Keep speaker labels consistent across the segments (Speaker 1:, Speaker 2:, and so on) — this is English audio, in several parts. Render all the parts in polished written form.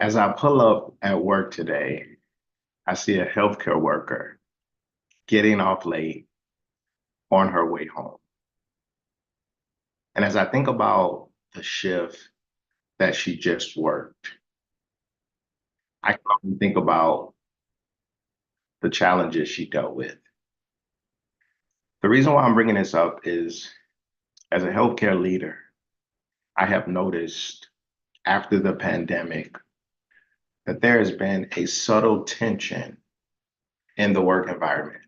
Speaker 1: As I pull up at work today, I see a healthcare worker getting off late on her way home. And as I think about the shift that she just worked, I can often think about the challenges she dealt with. The reason why I'm bringing this up is as a healthcare leader, I have noticed after the pandemic that there has been a subtle tension in the work environment.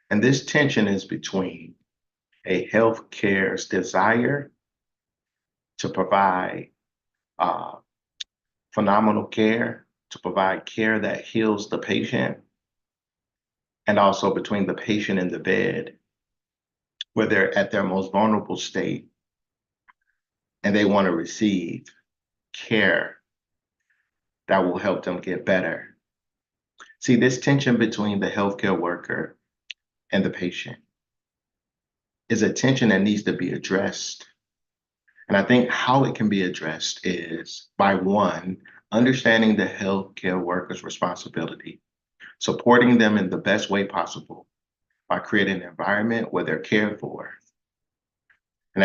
Speaker 1: And this tension is between a healthcare's desire to provide uh, phenomenal care, to provide care that heals the patient, and also between the patient and the bed, where they're at their most vulnerable state and they want to receive care that will help them get better. See, this tension between the healthcare worker and the patient is a tension that needs to be addressed. And I think how it can be addressed is by one, understanding the healthcare worker's responsibility, supporting them in the best way possible by creating an environment where they're cared for. And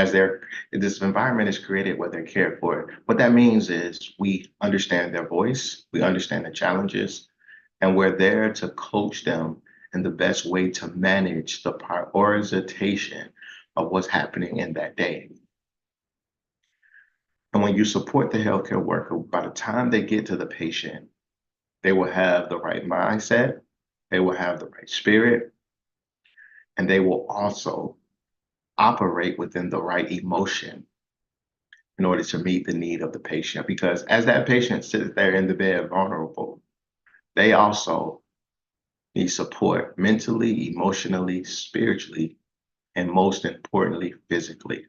Speaker 1: this environment is created where they're cared for, what that means is we understand their voice, we understand the challenges, and we're there to coach them in the best way to manage the prioritization of what's happening in that day. And when you support the healthcare worker, by the time they get to the patient, they will have the right mindset, they will have the right spirit, and they will also operate within the right emotion in order to meet the need of the patient. Because as that patient sits there in the bed vulnerable, they also need support mentally, emotionally, spiritually, and most importantly, physically.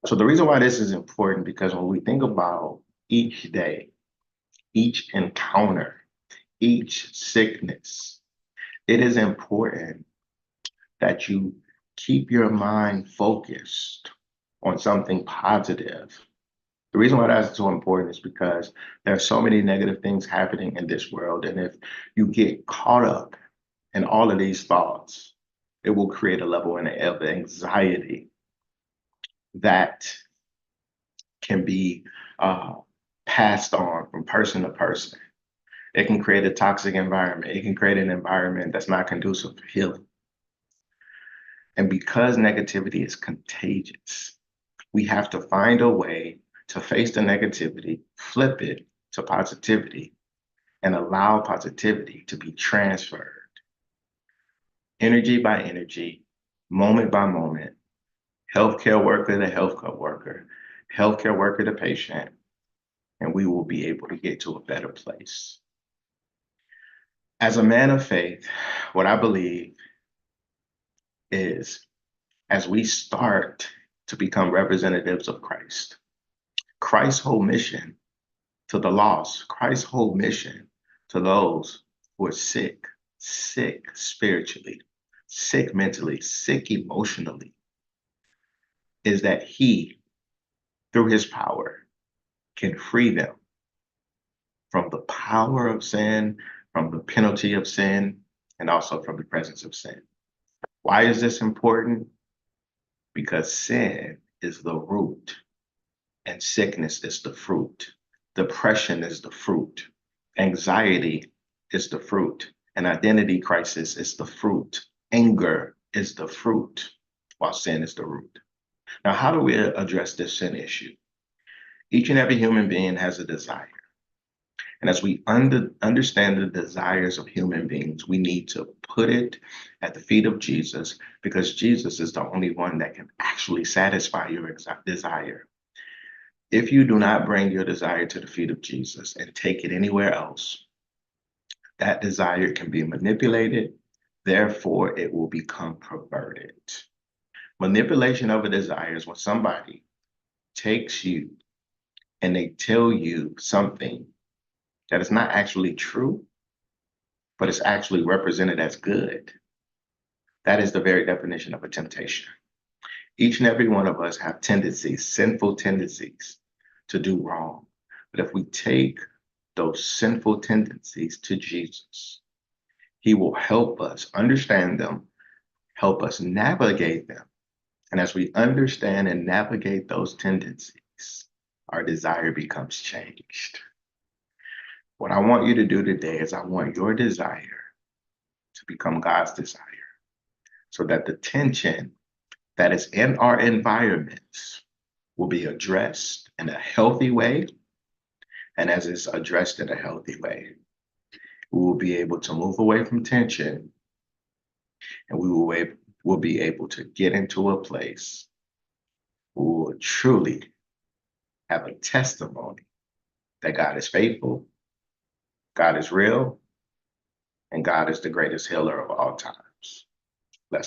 Speaker 1: So the reason why this is important, because when we think about each day, each encounter, each sickness, it is important that you keep your mind focused on something positive. The reason why that's so important is because there are so many negative things happening in this world. And if you get caught up in all of these thoughts, it will create a level of anxiety that can be uh, passed on from person to person. It can create a toxic environment. It can create an environment that's not conducive for healing. And because negativity is contagious, we have to find a way to face the negativity, flip it to positivity, and allow positivity to be transferred energy by energy, moment by moment, healthcare worker to healthcare worker to patient, and we will be able to get to a better place. As a man of faith, what I believe is as we start to become representatives of Christ, Christ's whole mission to the lost, Christ's whole mission to those who are sick, sick spiritually, sick mentally, sick emotionally, is that he, through his power, can free them from the power of sin, from the penalty of sin, and also from the presence of sin. Why is this important? Because sin is the root and sickness is the fruit. Depression is the fruit. Anxiety is the fruit. An identity crisis is the fruit. Anger is the fruit, while sin is the root. Now, how do we address this sin issue? Each and every human being has a desire. And as we understand the desires of human beings, we need to put it at the feet of Jesus because Jesus is the only one that can actually satisfy your desire. If you do not bring your desire to the feet of Jesus and take it anywhere else, that desire can be manipulated. Therefore, it will become perverted. Manipulation of a desire is when somebody takes you and they tell you something that is not actually true, but it's actually represented as good. That is the very definition of a temptation. Each and every one of us have tendencies, sinful tendencies to do wrong. But if we take those sinful tendencies to Jesus, he will help us understand them, help us navigate them. And as we understand and navigate those tendencies, our desire becomes changed. What I want you to do today is I want your desire to become God's desire so that the tension that is in our environments will be addressed in a healthy way. And as it's addressed in a healthy way, we will be able to move away from tension, and will be able to get into a place where we will truly have a testimony that God is faithful, God is real, and God is the greatest healer of all time.